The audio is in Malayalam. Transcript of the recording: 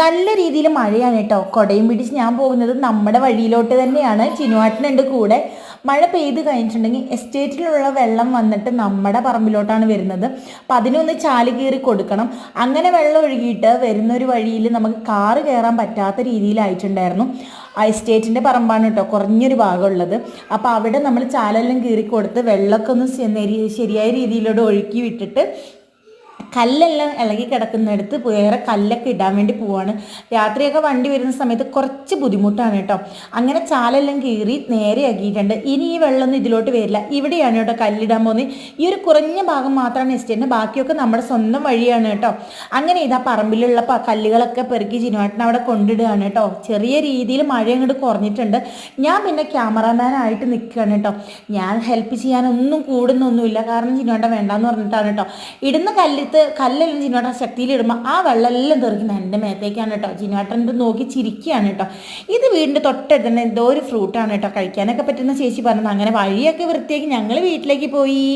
നല്ല രീതിയിൽ മഴയാണ് കേട്ടോ. കുടയും പിടിച്ച് ഞാൻ പോകുന്നത് നമ്മുടെ വഴിയിലോട്ട് തന്നെയാണ്. ചിനുവാട്ടനുണ്ട് കൂടെ. മഴ പെയ്ത് കഴിഞ്ഞിട്ടുണ്ടെങ്കിൽ എസ്റ്റേറ്റിലുള്ള വെള്ളം വന്നിട്ട് നമ്മുടെ പറമ്പിലോട്ടാണ് വരുന്നത്. അപ്പം അതിനൊന്ന് ചാല് കീറി കൊടുക്കണം. അങ്ങനെ വെള്ളം ഒഴുകിയിട്ട് വരുന്നൊരു വഴിയിൽ നമുക്ക് കാറ് കയറാൻ പറ്റാത്ത രീതിയിലായിട്ടുണ്ടായിരുന്നു. ആ എസ്റ്റേറ്റിൻ്റെ പറമ്പാണ് കേട്ടോ കുറഞ്ഞൊരു ഭാഗമുള്ളത്. അപ്പോൾ അവിടെ നമ്മൾ ചാലെല്ലാം കീറി കൊടുത്ത് വെള്ളമൊക്കെ ഒന്ന് ശരിയായ രീതിയിലൂടെ ഒഴുക്കി വിട്ടിട്ട് കല്ലെല്ലാം ഇളകി കിടക്കുന്നിടത്ത് വേറെ കല്ലൊക്കെ ഇടാൻ വേണ്ടി പോവാണ്. രാത്രിയൊക്കെ വണ്ടി വരുന്ന സമയത്ത് കുറച്ച് ബുദ്ധിമുട്ടാണ് കേട്ടോ. അങ്ങനെ ചാലെല്ലാം കീറി നേരെ ആക്കിയിട്ടുണ്ട്. ഇനി ഈ വെള്ളമൊന്നും ഇതിലോട്ട് വരില്ല. ഇവിടെയാണ് കേട്ടോ കല്ലിടാൻ പോകുന്നത്. ഈ ഒരു കുറഞ്ഞ ഭാഗം മാത്രമാണ് എസ്റ്റേറ്റിൻ്റെ, ബാക്കിയൊക്കെ നമ്മുടെ സ്വന്തം വഴിയാണ് കേട്ടോ. അങ്ങനെ ഇതാ പറമ്പിലുള്ള കല്ലുകളൊക്കെ പെറുക്കി ജിനുവാട്ടിന് അവിടെ കൊണ്ടിടുകയാണ് കേട്ടോ. ചെറിയ രീതിയിൽ മഴ അങ്ങോട്ട് കുറഞ്ഞിട്ടുണ്ട്. ഞാൻ പിന്നെ ക്യാമറാമാനായിട്ട് നിൽക്കുകയാണ് കേട്ടോ. ഞാൻ ഹെൽപ്പ് ചെയ്യാനൊന്നും കൂടുന്നൊന്നുമില്ല, കാരണം ജിനുവാട്ടൻ വേണ്ടാന്ന് പറഞ്ഞിട്ടാണ് കേട്ടോ. ഇടുന്ന കല്ലെല്ലാം ജിനുവാട്ടൻ ശക്തിയിലിടുമ്പോൾ ആ വെള്ളമെല്ലാം തെറിക്കുന്നത് എൻ്റെ മേത്തേക്കാണ് കേട്ടോ. ജിനുവാട്ടൻ നോക്കി ചിരിക്കുകയാണ് കേട്ടോ. ഇത് വീടിൻ്റെ തൊട്ടടുത്ത് തന്നെ എന്തോ ഒരു ഫ്രൂട്ടാണ് കേട്ടോ, കഴിക്കാനൊക്കെ പറ്റുന്ന ചേച്ചി പറഞ്ഞത്. അങ്ങനെ വഴിയൊക്കെ വൃത്തിയാക്കി ഞങ്ങൾ വീട്ടിലേക്ക് പോയി.